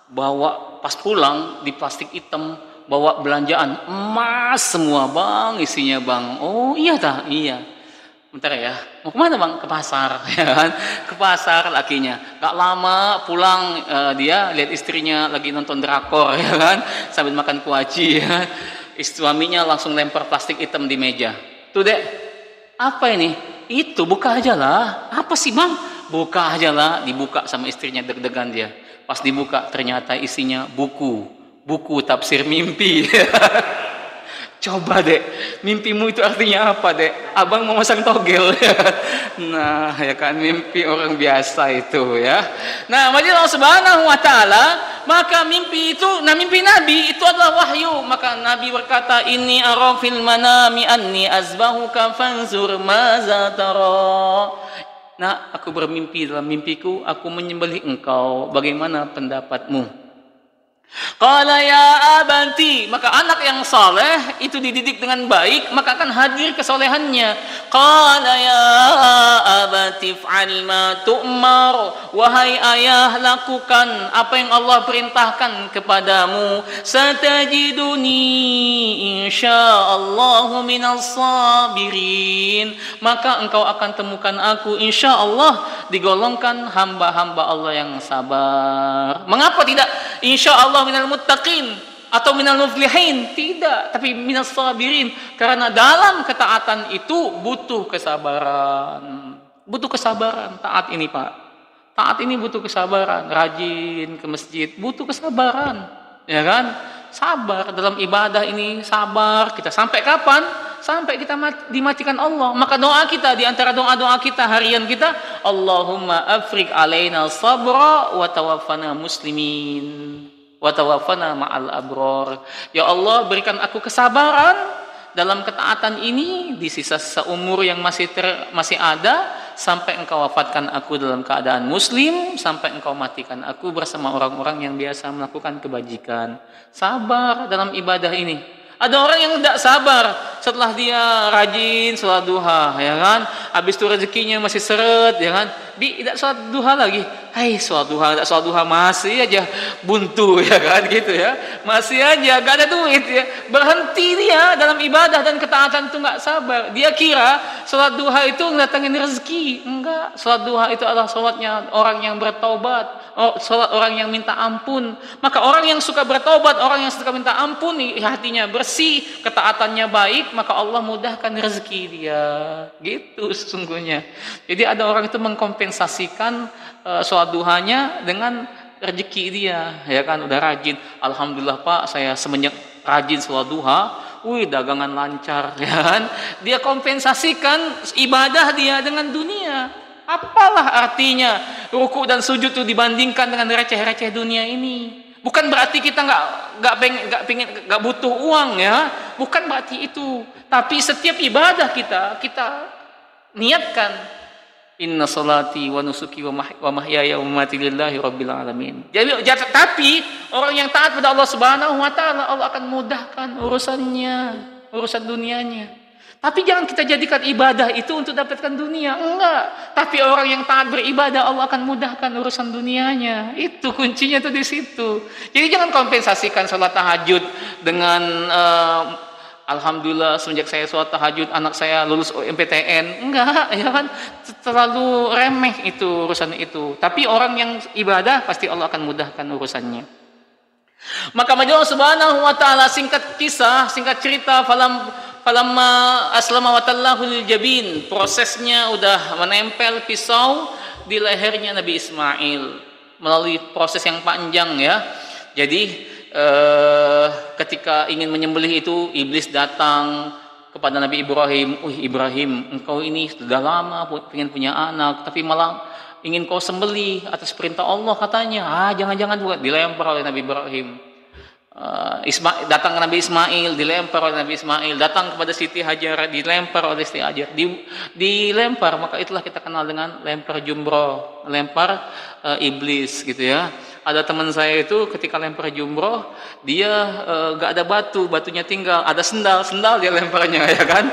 bawa pas pulang di plastik hitam, bawa belanjaan emas semua Bang, isinya Bang. Oh iya tah, iya. Bentar ya, mau kemana Bang? Ke pasar, ya kan? Ke pasar lakinya. Gak lama pulang dia lihat istrinya lagi nonton drakor, ya kan? Sambil makan kuaci, ya. Suaminya langsung lempar plastik hitam di meja. Tuh Dek, apa ini? Itu buka aja lah. Apa sih Bang? Buka aja lah, dibuka sama istrinya, deg-degan dia. Pas dibuka ternyata isinya buku tafsir mimpi. Coba Dek, mimpimu itu artinya apa Dek? Abang mau masang togel ya. Nah ya kan, mimpi orang biasa itu ya. Nah majelis Allah Subhanahu Wa Taala, maka mimpi itu, nah mimpi Nabi itu adalah wahyu. Maka Nabi berkata, ini ara fil manami anni azbahuka fanzur maza tara. Nah, aku bermimpi, dalam mimpiku aku menyembelih engkau, bagaimana pendapatmu? Qala ya abati, maka anak yang saleh itu dididik dengan baik, maka akan hadir kesolehannya. Qala ya abati fa'al ma tu'mar, wahai ayah lakukan apa yang Allah perintahkan kepadamu. Satajiduni insyaallah minas sabirin, maka engkau akan temukan aku insyaallah digolongkan hamba-hamba Allah yang sabar. Mengapa tidak insyaallah minal muttaqin atau minal muflihin? Tidak, tapi minas sabirin, karena dalam ketaatan itu butuh kesabaran. Butuh kesabaran taat ini Pak. Taat ini butuh kesabaran. Rajin ke masjid butuh kesabaran, ya kan? Sabar dalam ibadah ini, sabar. Kita sampai kapan? Sampai kita dimatikan Allah. Maka doa kita, di antara doa-doa kita harian kita, Allahumma afrik alaina sabra wa tawaffana muslimin wa tawaffana ma'al abror. Ya Allah, berikan aku kesabaran dalam ketaatan ini di sisa seumur yang masih ada, sampai engkau wafatkan aku dalam keadaan muslim, sampai engkau matikan aku bersama orang-orang yang biasa melakukan kebajikan. Sabar dalam ibadah ini. Ada orang yang tidak sabar setelah dia rajin sholat duha, ya kan? Habis itu rezekinya masih seret, ya kan? Tidak sholat duha lagi. Hai, sholat duha, tidak sholat duha, masih aja buntu, ya kan? Gitu ya, masih aja gak ada duit, ya. Berhenti dia dalam ibadah dan ketaatan itu nggak sabar. Dia kira sholat duha itu ngedatangin rezeki. Enggak, sholat duha itu adalah sholatnya orang yang bertaubat. Sholat orang yang minta ampun. Maka orang yang suka bertobat, orang yang suka minta ampun, hatinya bersih, ketaatannya baik, maka Allah mudahkan rezeki dia. Gitu sesungguhnya. Jadi ada orang itu mengkompensasikan sholat duhanya dengan rezeki dia, ya kan? Udah rajin, alhamdulillah Pak, saya semenjak rajin sholat duha, dagangan lancar, ya kan? Dia kompensasikan ibadah dia dengan dunia. Apalah artinya ruku dan sujud itu dibandingkan dengan receh-receh dunia ini? Bukan berarti kita nggak butuh uang, ya. Bukan berarti itu. Tapi setiap ibadah kita niatkan Inna salati wa nusuki wa mahyaya wa mamati lillahi rabbil alamin. Jadi tapi orang yang taat pada Allah Subhanahu wa taala, Allah akan mudahkan urusannya, urusan dunianya. Tapi jangan kita jadikan ibadah itu untuk dapatkan dunia. Enggak. Tapi orang yang taat beribadah, Allah akan mudahkan urusan dunianya. Itu kuncinya tuh di situ. Jadi jangan kompensasikan sholat tahajud dengan alhamdulillah semenjak saya sholat tahajud anak saya lulus MPTN. Enggak, ya kan? Terlalu remeh itu urusan itu. Tapi orang yang ibadah pasti Allah akan mudahkan urusannya. Maka Allah Subhanahu wa taala singkat kisah, singkat cerita, falamma aslama wa tallahu lil jabin, prosesnya udah menempel pisau di lehernya Nabi Ismail melalui proses yang panjang ya. Jadi ketika ingin menyembelih itu iblis datang kepada Nabi Ibrahim, Ibrahim, engkau ini sudah lama ingin punya anak tapi malah ingin kau sembelih atas perintah Allah katanya. Jangan-jangan buat, dilempar oleh Nabi Ibrahim. Datang ke Nabi Ismail, dilempar oleh Nabi Ismail. Datang kepada Siti Hajar, dilempar oleh Siti Hajar. Dilempar, maka itulah kita kenal dengan lempar jumroh, lempar iblis gitu ya. Ada teman saya itu ketika lempar jumroh, dia gak ada batu, batunya tinggal, ada sendal dia lemparnya ya kan.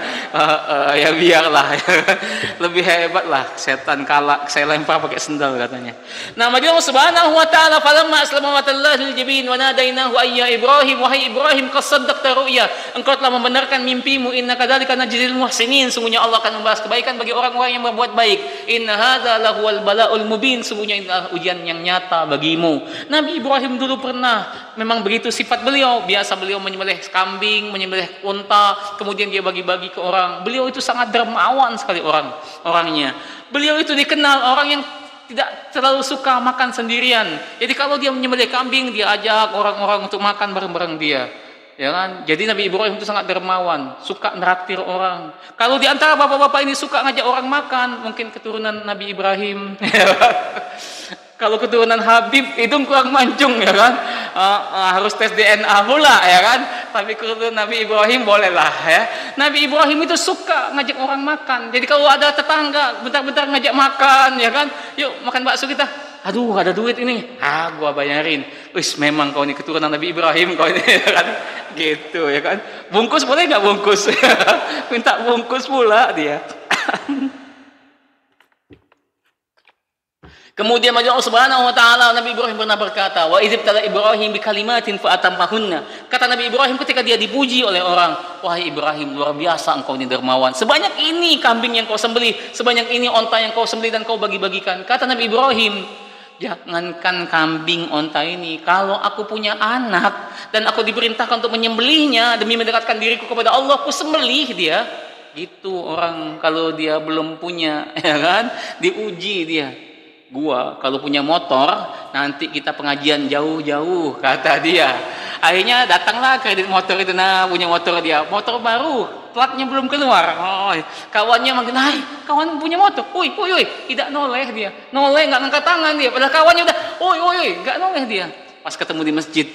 Ya biarlah ya kan? Lebih hebat lah setan kalak, saya lempar pakai sendal katanya. Nah, Allah Subhanahu wa taala falamma aslama wa tallahu lil jabin wa nadainahu ayya Ibrahim, wahai Ibrahim, qad saddaqta ru'ya, engkau telah membenarkan mimpimu, innaka dzalika najzil muhsinin, sungguhnya Allah akan membalas kebaikan bagi orang-orang yang berbuat baik. Inna hadza lahuwal bala'ul mubin, sungguhnya inilah ujian yang nyata bagimu. Nabi Ibrahim dulu pernah, memang begitu sifat beliau, biasa beliau menyembelih kambing, menyembelih unta, kemudian dia bagi-bagi ke orang. Beliau itu sangat dermawan sekali orangnya. Beliau itu dikenal orang yang tidak terlalu suka makan sendirian. Jadi kalau dia menyembelih kambing, dia ajak orang-orang untuk makan bareng-bareng dia. Ya kan? Jadi Nabi Ibrahim itu sangat dermawan, suka neraktir orang. Kalau di antara bapak-bapak ini suka ngajak orang makan, mungkin keturunan Nabi Ibrahim. Kalau keturunan Habib itu kurang mancung ya kan, harus tes DNA pula ya kan. Tapi keturunan Nabi Ibrahim bolehlah ya. Nabi Ibrahim itu suka ngajak orang makan. Jadi kalau ada tetangga bentar-bentar ngajak makan ya kan, yuk makan bakso kita. Aduh ada duit ini, gua bayarin. Wis memang kau ini keturunan Nabi Ibrahim kau ini ya kan, gitu ya kan. Bungkus boleh nggak bungkus? Minta bungkus pula dia. Kemudian Allah Subhanahu wa taala, Nabi Ibrahim pernah berkata, wa idzib tala Ibrahim bi kalimatin fa atammahunna. Kata Nabi Ibrahim ketika dia dipuji oleh orang, wahai Ibrahim, luar biasa engkau ini dermawan. Sebanyak ini kambing yang kau sembelih, sebanyak ini onta yang kau sembelih dan kau bagi-bagikan. Kata Nabi Ibrahim, jangankan kambing onta ini, kalau aku punya anak dan aku diperintahkan untuk menyembelihnya demi mendekatkan diriku kepada Allah, aku sembelih dia. Gitu orang kalau dia belum punya ya kan, diuji dia. Gua kalau punya motor nanti kita pengajian jauh-jauh kata dia. Akhirnya datanglah kredit motor itu, punya motor dia, motor baru, platnya belum keluar. Kawannya makin, kawan punya motor, woi, tidak noleh dia, nggak ngangkat tangan dia, padahal kawannya udah, nggak noleh dia. Pas ketemu di masjid,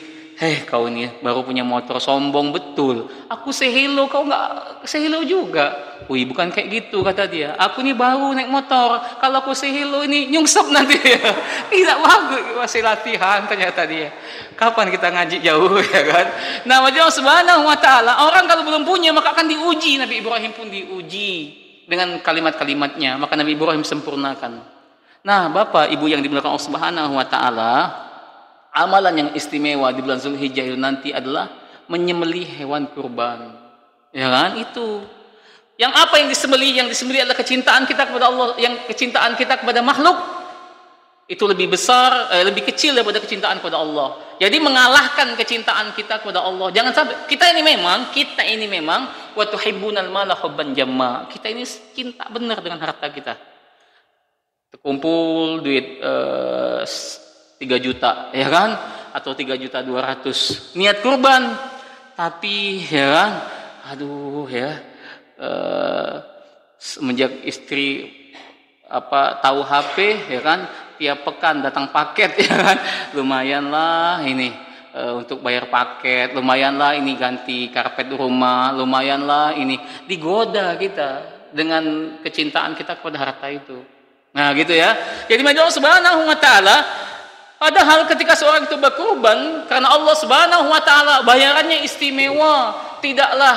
kau ini baru punya motor, sombong betul. Aku say hello, kau nggak say hello juga. Wih, bukan kayak gitu kata dia. Aku ini baru naik motor. Kalau aku say hello ini nyungsep nanti. Tidak bagus, masih latihan ternyata dia. Kapan kita ngaji jauh ya kan? Nah, Allah Subhanahu wa taala, orang kalau belum punya maka akan diuji. Nabi Ibrahim pun diuji dengan kalimat-kalimatnya. Maka Nabi Ibrahim sempurnakan. Nah, Bapak Ibu yang dimuliakan Allah Subhanahu wa taala, amalan yang istimewa di bulan Zulhijjah nanti adalah menyembelih hewan kurban. Ya kan? Itu. Yang apa yang disembelih? Yang disembelih adalah kecintaan kita kepada Allah, yang kecintaan kita kepada makhluk itu lebih besar, lebih kecil daripada kecintaan kepada Allah. Jadi mengalahkan kecintaan kita kepada Allah. Jangan sampai kita ini memang wa tuhibbunal mala hubban jamma. Kita ini cinta benar dengan harta kita. Terkumpul duit 3 juta ya kan, atau 3.200.000 niat kurban, tapi ya kan, aduh ya, semenjak istri tahu HP ya kan, tiap pekan datang paket ya kan, lumayanlah ini untuk bayar paket, lumayanlah ini ganti karpet rumah, lumayanlah ini, digoda kita dengan kecintaan kita kepada harta itu. Nah, gitu ya. Jadi Allah Subhanahu wa taala, padahal ketika seorang itu berkorban karena Allah Subhanahu wa taala, bayarannya istimewa. Tidaklah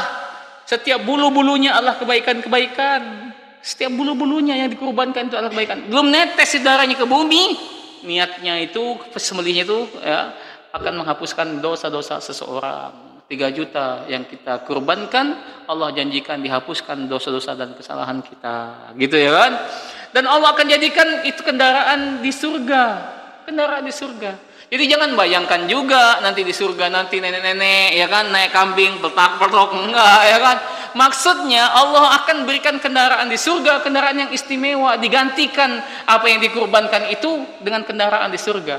setiap bulu-bulunya adalah kebaikan-kebaikan. Setiap bulu-bulunya yang dikorbankan itu adalah kebaikan. Belum netes darahnya ke bumi, niatnya itu, sembelihnya itu ya, akan menghapuskan dosa-dosa seseorang. 3 juta yang kita kurbankan, Allah janjikan dihapuskan dosa-dosa dan kesalahan kita. Gitu ya kan? Dan Allah akan jadikan itu kendaraan di surga. Kendaraan di surga. Jadi jangan bayangkan juga nanti di surga nanti nenek-nenek ya kan naik kambing petak-petok, enggak ya kan. Maksudnya Allah akan berikan kendaraan di surga, kendaraan yang istimewa, digantikan apa yang dikurbankan itu dengan kendaraan di surga.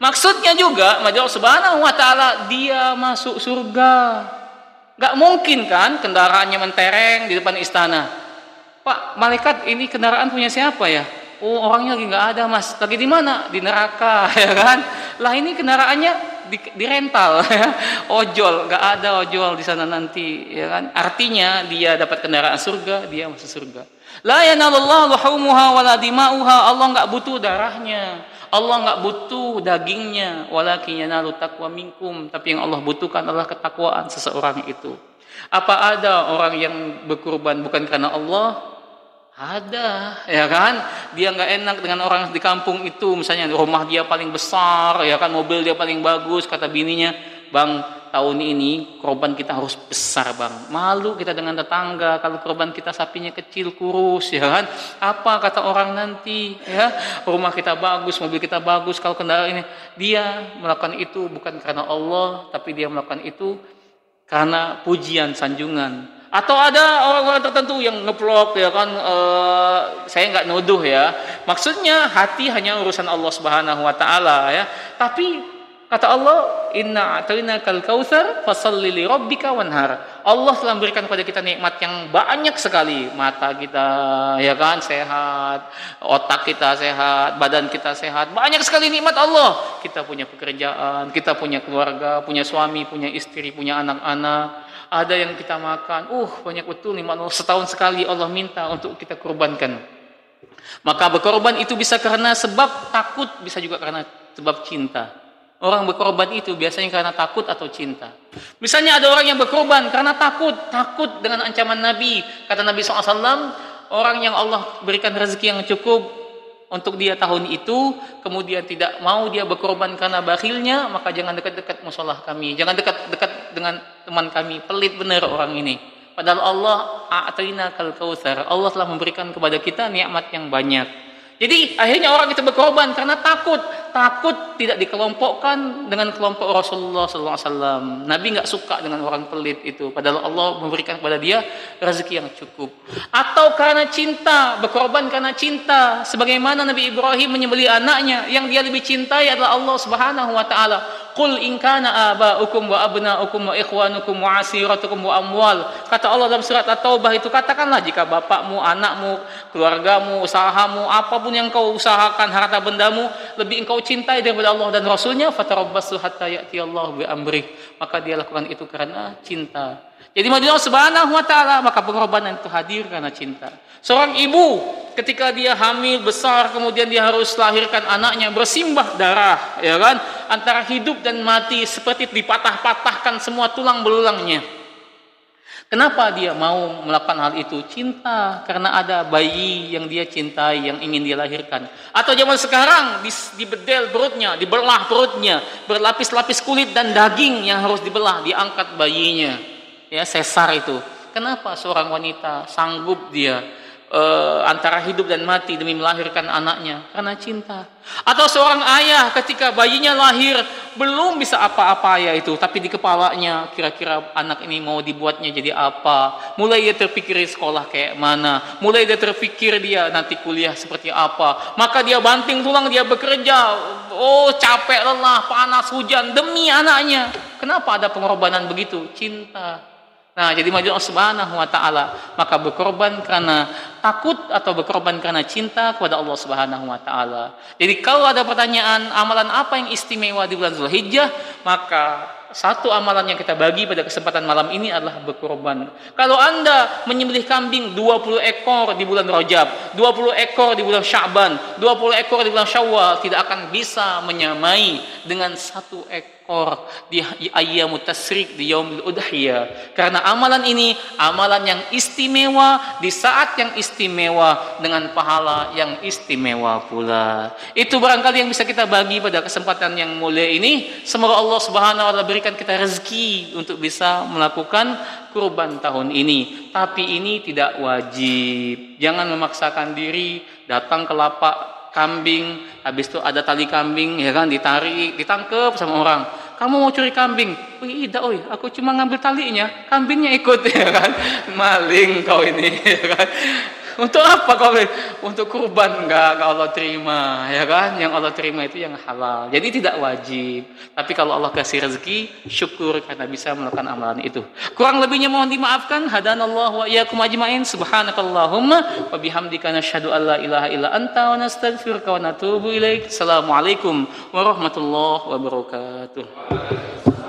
Maksudnya juga Allah Subhanahu wa taala dia masuk surga. Gak mungkin kan kendaraannya mentereng di depan istana. Pak, malaikat ini kendaraan punya siapa ya? Oh, orangnya lagi nggak ada, Mas. Lagi di mana? Di neraka, ya kan? Lah ini kendaraannya di rental ya. Ojol, nggak ada ojol di sana nanti, ya kan? Artinya dia dapat kendaraan surga, dia masuk surga. La yanallahu luhumuha wala dima'uha. Allah nggak butuh darahnya. Allah nggak butuh dagingnya, walakin yanalu taqwa minkum, tapi yang Allah butuhkan adalah ketakwaan seseorang itu. Apa ada orang yang berkurban bukan karena Allah? Ada, ya kan? Dia nggak enak dengan orang di kampung itu, misalnya rumah dia paling besar, ya kan, mobil dia paling bagus, kata bininya, "Bang, tahun ini korban kita harus besar, Bang. Malu kita dengan tetangga kalau korban kita sapinya kecil kurus, ya kan? Apa kata orang nanti, ya? Rumah kita bagus, mobil kita bagus, kalau kendaraan ini." Dia melakukan itu bukan karena Allah, tapi dia melakukan itu karena pujian, sanjungan. Atau ada orang-orang tertentu yang ngeplok, ya kan, saya nggak nuduh ya. Maksudnya hati hanya urusan Allah Subhanahu wa taala ya. Tapi kata Allah, "Inna a'tainakal kautsar fasholli li rabbika wanhar." Allah telah memberikan kepada kita nikmat yang banyak sekali. Mata kita ya kan sehat, otak kita sehat, badan kita sehat. Banyak sekali nikmat Allah. Kita punya pekerjaan, kita punya keluarga, punya suami, punya istri, punya anak-anak. Ada yang kita makan. Banyak betul nikmat Allah. Setahun sekali Allah minta untuk kita kurbankan. Maka berkorban itu bisa karena sebab takut, bisa juga karena sebab cinta. Orang berkorban itu biasanya karena takut atau cinta. Misalnya ada orang yang berkorban karena takut dengan ancaman Nabi. Kata Nabi SAW, orang yang Allah berikan rezeki yang cukup untuk dia tahun itu, kemudian tidak mau dia berkorban karena bakhilnya, maka jangan dekat-dekat musolah kami. Jangan dekat-dekat dengan teman kami. Pelit benar orang ini. Padahal Allah a'tainakal kautsar. Allah telah memberikan kepada kita nikmat yang banyak. Jadi akhirnya orang itu berkorban karena takut tidak dikelompokkan dengan kelompok Rasulullah SAW. Nabi nggak suka dengan orang pelit itu, padahal Allah memberikan kepada dia rezeki yang cukup. Atau karena cinta, berkorban karena cinta, sebagaimana Nabi Ibrahim menyembelih anaknya, yang dia lebih cintai adalah Allah Subhanahu wa taala. Qul in kana aba'ukum wa abna'ukum wa ikhwanukum wa asiratukum wa amwal. Kata Allah dalam surat At-Taubah itu, katakanlah jika bapakmu, anakmu, keluargamu, usahamu, apapun yang kau usahakan, harta bendamu, lebih engkau cintai daripada Allah dan Rasulnya, fatarabbasu hatta ya'tiyallahu bi amrih. Maka dia lakukan itu karena cinta. Jadi Allah Subhanahu wa taala, maka pengorbanan itu hadir karena cinta. Seorang ibu ketika dia hamil besar, kemudian dia harus lahirkan anaknya, bersimbah darah, ya kan, antara hidup dan mati, seperti dipatah-patahkan semua tulang belulangnya. Kenapa dia mau melakukan hal itu? Cinta, karena ada bayi yang dia cintai, yang ingin dia lahirkan. Atau zaman sekarang dibedel perutnya, dibelah perutnya, berlapis-lapis kulit dan daging yang harus dibelah, diangkat bayinya, ya, sesar itu. Kenapa seorang wanita sanggup dia antara hidup dan mati demi melahirkan anaknya? Karena cinta. Atau seorang ayah ketika bayinya lahir belum bisa apa-apa ya itu, tapi di kepalanya kira-kira anak ini mau dibuatnya jadi apa, mulai dia terpikir sekolah kayak mana, mulai dia terpikir dia nanti kuliah seperti apa, maka dia banting tulang, dia bekerja, capek, lelah, panas, hujan demi anaknya. Kenapa ada pengorbanan begitu? Cinta. Nah, jadi Allah Subhanahu wa taala, maka berkorban karena takut atau berkorban karena cinta kepada Allah Subhanahu wa taala. Jadi kalau ada pertanyaan amalan apa yang istimewa di bulan Zulhijjah, maka satu amalan yang kita bagi pada kesempatan malam ini adalah berkurban. Kalau Anda menyembelih kambing 20 ekor di bulan Rajab, 20 ekor di bulan Sya'ban, 20 ekor di bulan Syawal, tidak akan bisa menyamai dengan satu ekor di ayyamut tasyrik, di yaumul udhiyah. Karena amalan ini amalan yang istimewa di saat yang istimewa dengan pahala yang istimewa pula. Itu barangkali yang bisa kita bagi pada kesempatan yang mulia ini. Semoga Allah Subhanahu wa taala berikan kita rezeki untuk bisa melakukan kurban tahun ini. Tapi ini tidak wajib. Jangan memaksakan diri datang ke lapak kambing, habis itu ada tali kambing, ya kan, ditarik, ditangkep sama orang. Kamu mau curi kambing? Wih, tidak, oi, aku cuma ngambil talinya, kambingnya ikut, ya kan? Maling kau ini, ya kan? Untuk apa kau? Untuk kurban enggak Allah terima, ya kan? Yang Allah terima itu yang halal. Jadi tidak wajib. Tapi kalau Allah kasih rezeki, syukur karena bisa melakukan amalan itu. Kurang lebihnya mohon dimaafkan. Hadanallahu wa iyyakum ajmain. Subhanakallahumma wa bihamdika nasyhadu an la ilaha illa anta wa nastaghfiruka wa natubu ilaik. Assalamualaikum warahmatullahi wabarakatuh.